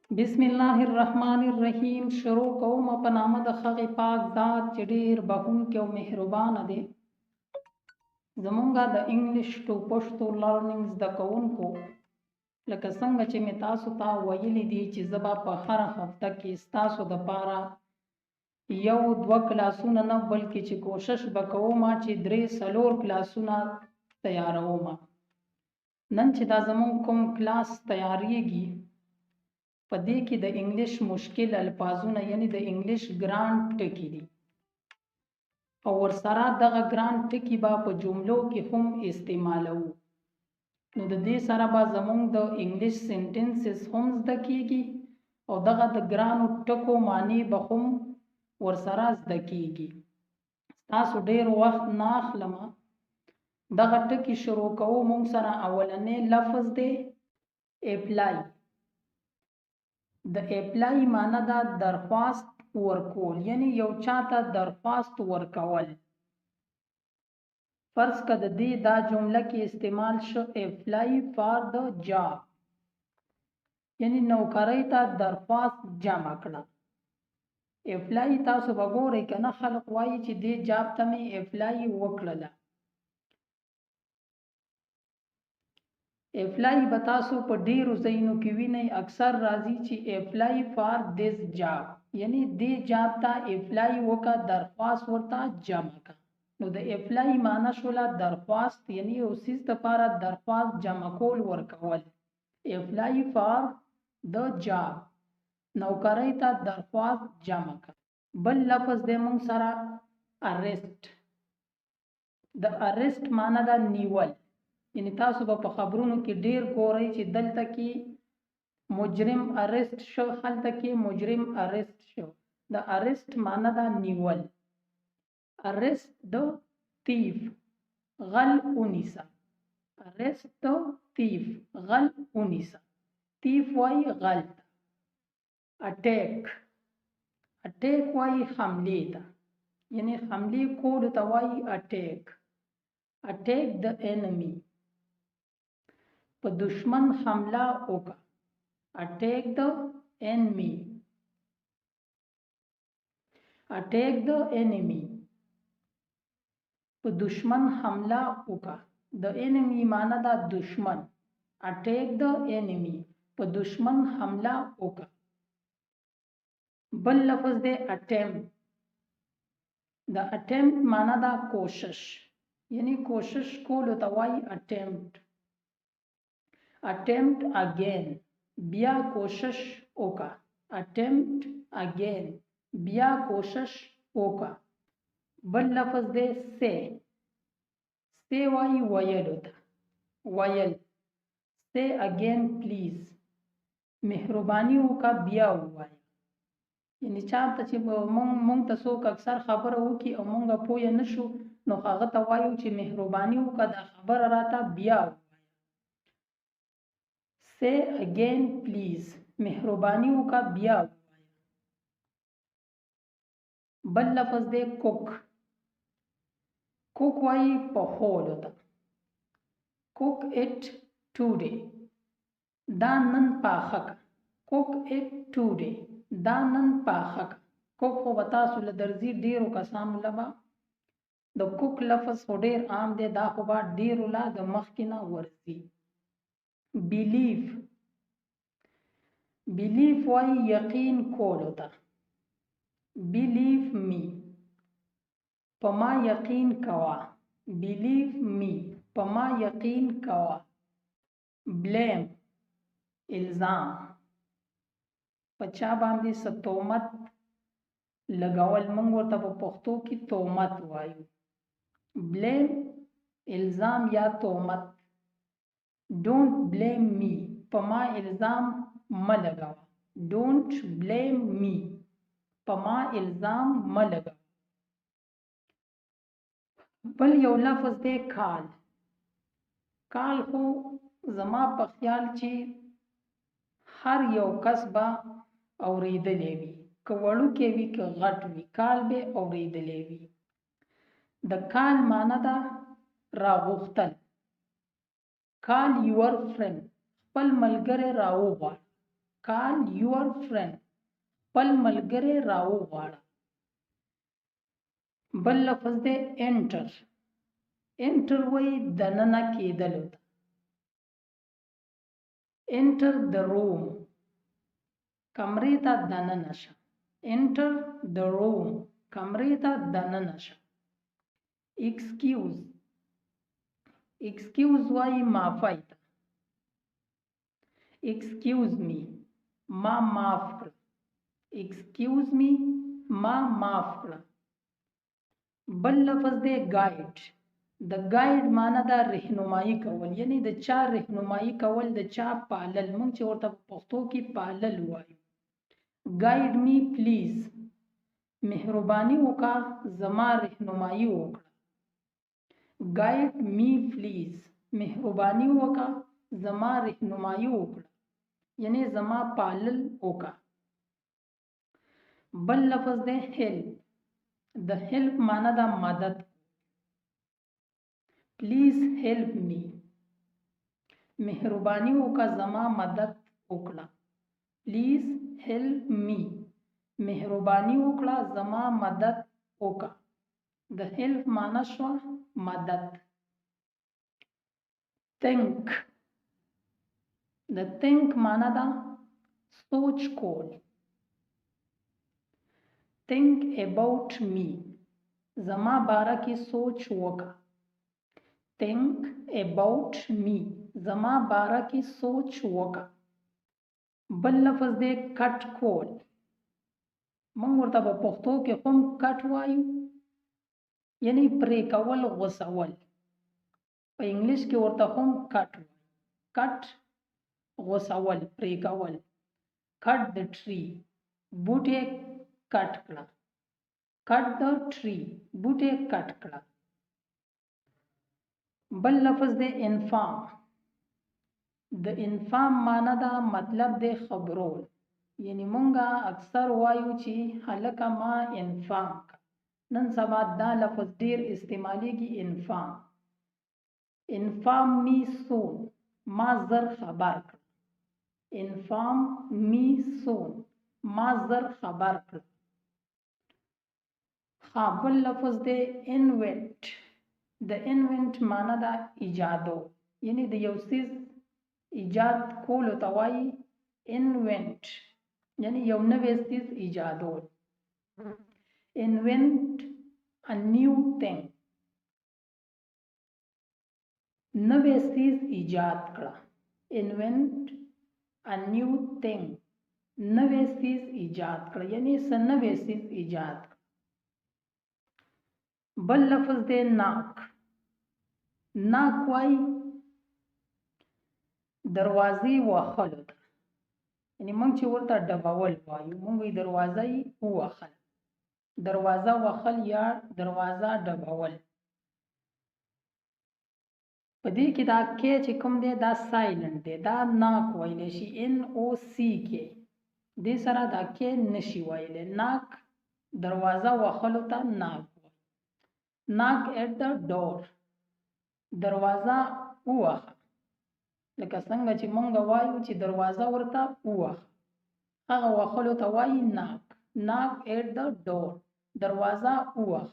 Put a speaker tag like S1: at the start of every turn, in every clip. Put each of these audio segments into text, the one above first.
S1: بسم الله الرحمن الرحیم. شروع کوم په نام د خغې پاک ذات چې ډېر بخښونکی او مهربانه دی. زمونږه د انګلیش ټو پښتو لرنینګ زده کوونکو، لکه څنګه چې مې تاسو ته ویلي دي چې زه به په هره هفته کې ستاسو دپاره یو دوه کلاسونه نه بلکې چې کوشش به کوم چې 3-4 کلاسونه تیاروم. نن چې دا زمونږ کوم کلاس تیاریږي په دې کې د انګلیش مشکل الفاظونه یعنی د انګلیش ګران ټکي دي او ورسره دغه ګران ټکي به په جملو کې هم استعمالوو. نو د دې سره به زمونږ د انګلیش سنټنسز هم زده کیږي او دغه د ګرانو ټکو معنی به هم ورسره زده کیږي. تاسو ډیر وخت نه اخلم. دغه ټکي شروع کوو. مونږ سره اولنې لفظ دی اپلای. د اپلای معنی دا درخواست ورکول، یعنی یو چاته درخواست ورکول. فرض که د دې دا جمله کې استعمال شو اپلای فار د جاب، یعنی نوکرۍ ته درخواست جمع کړه. اپلای تاسو به ګورئ که نه خلق وایي چې دې جاب ته مې اپلای وکړله. اپلای به تاسو په ډیرو ځایونو کې وینئ، اکثر راځي چې اپلای فار دیس جاب، یعنی دې جاب ته اپلای وکړه، درخواست ورته جمع کړه. نو د اپلای معنی شوله درخواست، یعنی یو څیز لپاره درخواست جمع کول ورکول. اپلای فار د جاب، نوکرۍ ته درخواست جمع کړه. بل لفظ دی مونږ سره ارست. د ارست معنی دا نیول، یعنی تاسو به په خبرونو کې ډیر ګورئ چې دلته کې مجرم ارست شو، هلته کې مجرم ارست شو. د ارست معنی دا نیول. ارست د تیف، غل اونیسا. ارست د تیف، غل اونیسا. تیف وای غل. اٹیک، اٹیک وای حمله ته، یعنی حمله کولو ته وای اٹیک. اٹیک د انمی، په دشمن حمله وکړه. اٹیک د انمی، اٹیک د انمی، په دشمن حمله وکړه. د انمی معنی دا دشمن. اٹیک د انمی، په دشمن حمله وکړه. بل لفظ دی اٹیمپٹ. د اٹیمپٹ معنی دا کوشش، یعنی کوشش کولو ته وایي اٹیمپٹ. اٹیمپٹ اگین، بیا کوشش وکړه. اٹیمپٹ اگین، بیا کوشش وکړه. بل لفظ دی سی. سی وایي ویلو ته، ویل. سی اگین پلیز، مهرباني وکړه بیا ووایه. یعنی چاته چې مونږ ته څوک اکثر خبره وکړي او مونږ پوه نه شو، نو هغه ته وایو چې مهرباني وکړه دا خبره راته بیا ووایه. say again please، مهرباني وکړه بیا ووایه. بل لفظ دی کوک. کوک وایي پخولو ته. کوک اٹ ټوډے، دا نن پاخه که. کوک اٹ ټوډے، دا نن پاخه که. کوک خو به تاسو له درځي ډیرو کسانو له به د کوک لفظ خو ډیر عام دی، دا خو به ډیرو لا د مخکې نه ورځي. بیلیف. بیلیف وایي یقین کولو ته. بیلیف می، په ما یقین کوه. بیلیف می، په ما یقین کوه. بلیم، الزام، په چا باندې څه تهمت لګول. موږ ورته په پښتو کې تهمت وایو. بلیم، الزام یا تهمت. ډونټ بلیم می، په ما الزام مه لګوه. ډونټ بلیم می، په ما الزام مه لګوه. بل یو لفظ دی کال. کال خو زما په خیال چې هر یو کس به اورېدلی وي، که وړوکی وي که غټ وي، کال به اورېدلی وي. د کال معنی ده راغوښتل. کال یور فرند، خپل ملګری راوغواړه. call your friend خپل ملګری راوغواړه. بل لفظ دی enter. enter وایي دننه کېدلو ته. enter the room کمرې ته دننه شه. enter the room کمرې ته دننه شه. excuse. excuse وایي معافی ته. excuse me ما معاف کړه. excuse me ما معاف کړه. بل لفظ دی guide. د guide معنی دا رهنمایي کول، یعنی د چا رهنمایي کول، د چا پالل. موږ چې ورته په پښتو کې پالل وایو. guide me please مهرباني وکړه زما رهنمایي وکړه. guide me please مهرباني وکړه زما رهنمایي وکړه، یعنی زما پالل وکړه. بل لفظ دی help. د help معنی دا مدد. please help me مهرباني وکړه زما مدد وکړه. please help me مهرباني وکړه زما مدد وکړه. د help معنی شو مدد. think. د think معنی دا سوچ کول. think about me زما باره کې سوچ وکړه. think about me زما باره کې سوچ وکړه. بل لفظ دی کټ کول. موږ ورته په پښتو کې هم کټ وایو، یعنی پرې کول، غوڅول. په انګلیش کې ورته هم کټ وایو. کټ غوڅول، پرې کول. کټ د ټری بوټي کټ کړه. کټ د ټری بوټي کټ کړه. بل لفظ دی انفارم. د انفارم معنی دا مطلب دی خبرول، یعنی مونږه اکثر وایو چې هلکه ما انفارم کا. نن سبا دا لفظ ډیر استعمالیږي انفارم. انفارم می سون ما زر خبر کړ. انفارم می سون ما زر خبر کړ. بل لفظ دی انوینٹ. د انوینٹ معنی دا ایجادو، یعنی د یو څیز ایجاد کولو ته وایي انوینٹ، یعنی یو نوی څیز ایجادول. invent a new thing نوی څیز ایجاد کړه. invent a new thing نوی څیز ایجاد کړه، یعنی څه نوی څیز ایجاد کړه. بل لفظ دی ناک. ناک وایي دروازې وهلو ته، یعنی موږ چې ورته ډبول وایو، موږ یې دروازه یې ووهل. دروازه وهل یا دروازه ډبول. په دې کې دا کې چې کوم دی دا سایلنٹ دی، دا ناک ویلی شي. NOC کې دې سره دا کې نشي ویلی. ناک دروازه وهلو ته ناک وایي. ناک ایٹ د ډور دروازه ووهه، لکه څنګه چې مونږ وایو چې دروازه ورته ووهه، هغه وهلو ته وایي ناک. ناک ایٹ د ډور دروازه ووهه.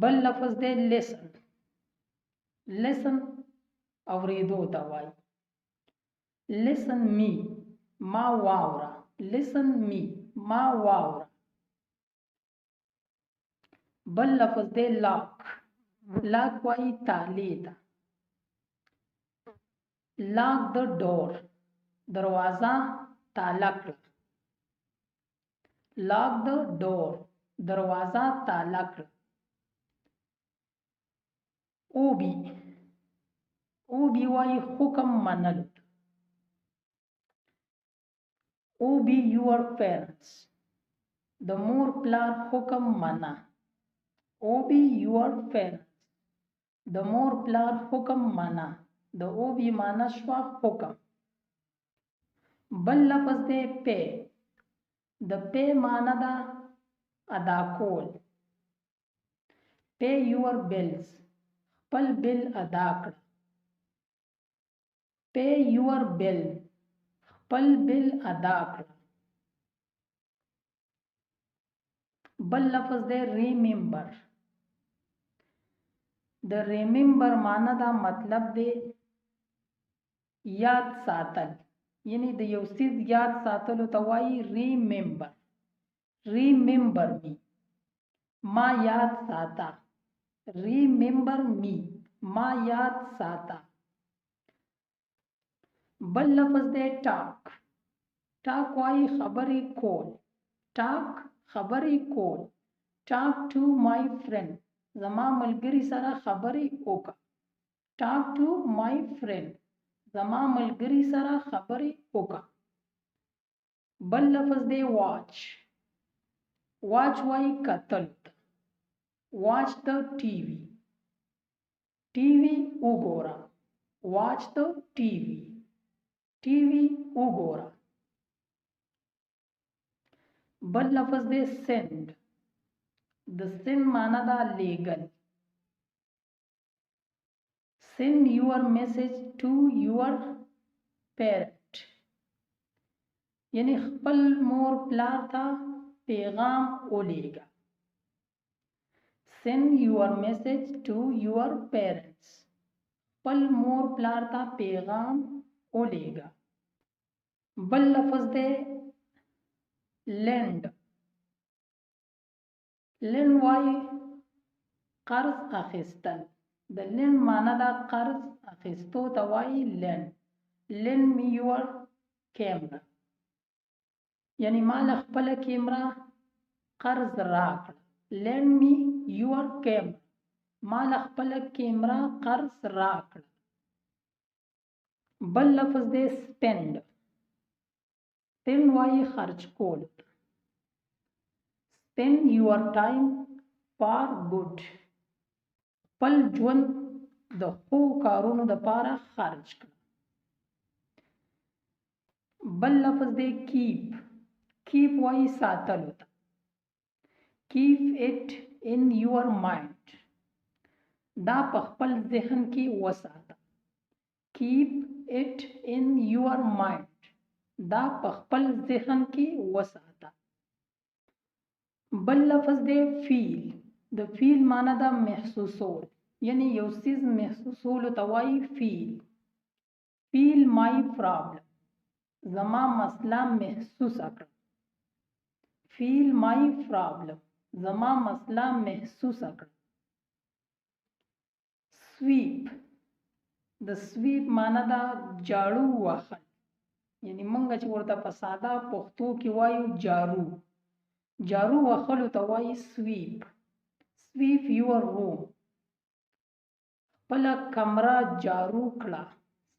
S1: بل لفظ دی لیسن. لیسن اوریدو ته وایي. لیسن می ما واوره. لیسن می ما واوره. بل لفظ دی لاک. لاک وایي تالی ته. لاک د ډور دروازه تالا کړه. لاک د ډور دروازه تالا کړه. اوبی. اوبی وایي حکم منلو. اوبی یور پیرنٹس د مور پلار حکم منه. اوبی یور پیرنٹس د مور پلار حکم منه. د اوبی معنی شوه حکم. بل لفظ دی پی. د پی معنی دا ادا کول. پی یور بلز خپل بل ادا کړه. پی یور بل خپل بل ادا کړه. بل لفظ دی ریممبر. د ریممبر معنی دا مطلب دی یاد ساتل، یعنی د یو څیز یاد ساتلو ته وایي ریممبر. ریممبر می، ما یاد ساته. ریممبر می، ما یاد ساته. بل لفظ دی ټاک. ټاک وایي خبرې کول. ټاک خبرې کول. ټاک ټو مای فرینډ، زما ملګري سره خبرې وکړه. ټاک ټو مای فرینډ، زما ملګري سره خبرې وکړه. بل لفظ دی واچ. واچ وایي کتل. واچ د ټي وي. ټي وي وګوره. واچ د ټي وي. ټي وي وګوره. بل لفظ دی سند. د سند معنی دا لیږل. Send your message to your parent، یعنی خپل مور پلار ته پیغام ولیږه. Send your message to your parents، خپل مور پلار ته پیغام ولیږه. بل لفظ دی lend. lend وایي قرض اخیستل. د lend معنی دا قرض اخیستو ته وایي lend. lend me your camera، یعنی ما له خپله کیمرا قرض راکړه. lend me your camera، ما له خپله کیمرا قرض راکړه. بل لفظ دی spend. spend وایي خرچ کول. spend your time for good، خپل ژوند د ښو کارونو دپاره خرچ کړه. بل لفظ دی کیپ. کیپ وایي ساتلو ته. کیپ اٹ ان یور مایند، دا په خپل ذهن کې وساته. کیپ اٹ ان یور مایند، دا په خپل ذهن کې وساته. بل لفظ دی فیل. د فیل معنی دا محسوسول، یعنی یو څیز محسوسولو ته وایي فیل. فیل مای پرابلم، زما مسله محسوسه کړه. فیل مای پرابلم، زما مسله محسوسه کړه. سویپ. د سویپ معنی دا جاړو وهل، یعنی مونږ چې ورته په ساده پښتو کې وایو جارو. جارو وهلو ته وایي سویپ. sweep your room، خپله کمره جارو کړه.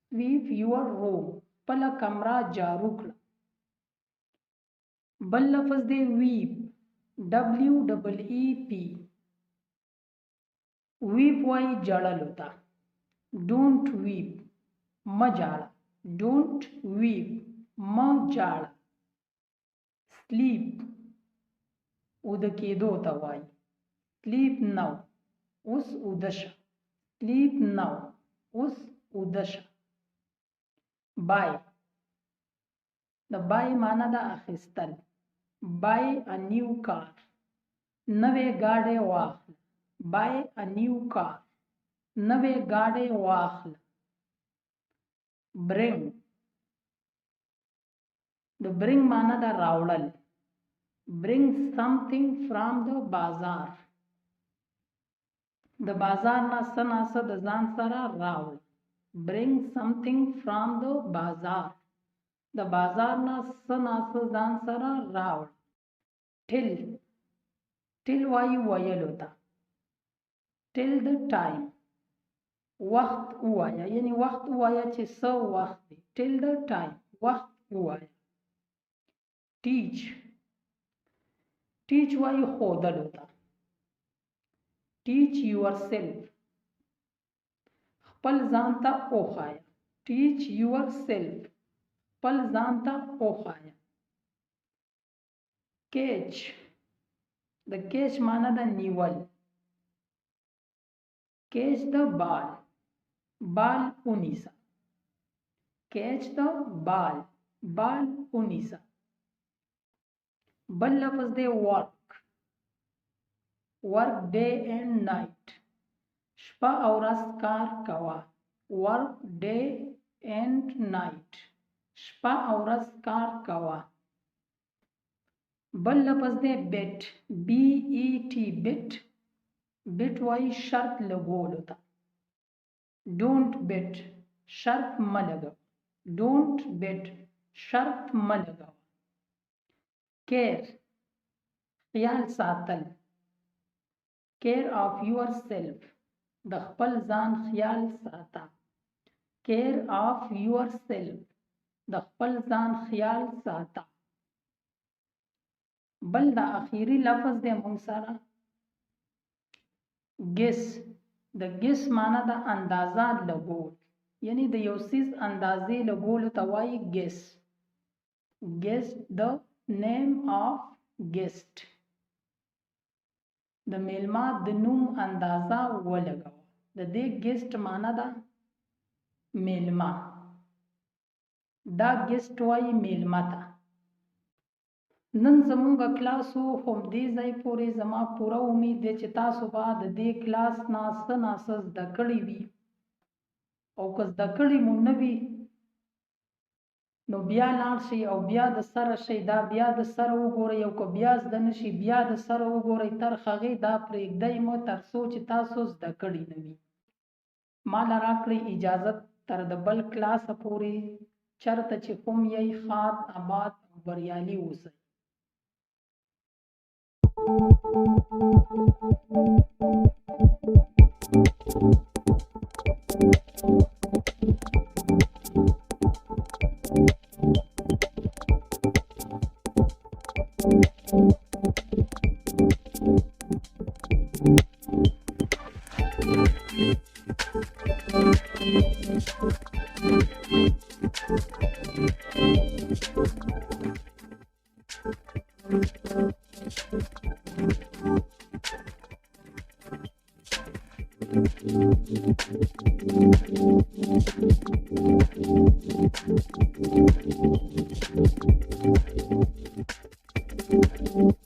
S1: sweep your room، خپله کمره جارو کړه. بل لفظ دی weep. WEEP. weep وایي جړلو ته. don't weep، مه جاړه. don't weep، مه جاړه. sleep، وده کېدو ته وایي. sleep now، اوس وده شه. sleep now، اوس وده شه. buy. د buy معنی دا اخیستل. buy a new car، نوې ګاډی واخله. buy a new car، نوې ګاډی واخله. bring. د bring معنی دا راوړل. bring something from the bazaar، د بازار نه څه ناڅه د ځان سره راوړ. bring something from the bazaar، د بازار نه څه ناڅه ځان سره راوړ. till. till وایي ویلو ته. till the time، وخت ووایه، یعنی وخت ووایه چې څه وخت دی. till the time، وخت ووایه. teach. teach وایي ښودلو ته. teach yourself، خپل ځان ته وښایه. teach yourself، خپل ځان ته وښایه. catch. د catch معنی د نیول. catch the ball، بال ونیسه. catch the ball، بال ونیسه. بل لفظ دی ورک. ورک ډے اینڈ نایٹ. شپه او ورځ کار کوه. ورک ډے اینڈ نایٹ. شپه او ورځ کار کوه. بل لفظ دی بیٹ. بی ای ټی بیٹ. بیٹ وای شرط لګولو ته. ډونټ بیٹ شرط مه لګوه. ډونټ بیٹ شرط مه لګوه. کیر خیال ساتل. کیر آف یور سیلف. د خپل ځان خیال ساته. کیر آف یور سیلف. د خپل ځان خیال ساته. بل د اخیری لفظ دی مونږ سره ګس. د ګس معنی د اندازه لګول، یعنی د یو څیز اندازې لګولو ته وایي ګس. ګس د نیم آف ګیسټ. د میلمه د نوم اندازه ولګوه. د دې ګیسټ معنی ده میلمه. دا ګیسټ وایي میلمه ته. نن زمونږ کلاسو همدې ځای پورې. زما پوره امید دی چې تاسو به د دې کلاس نه څه نه څه زده کړي وي، او که زده کړي مو نه وي نو بیا لاړ شئ او بیا د سره شئ. دا بیا د سره وګورئ، او که بیا زده نه شي بیا د سره وګورئ. تر هغې دا پرېږدئ مه تر څو چې تاسو زده کړي نه وي. ما له راکړئ اجازت تر د بل کلاسه پورې. چېرته چې کوم یئ ښاد آباد او بریالي اوسئ.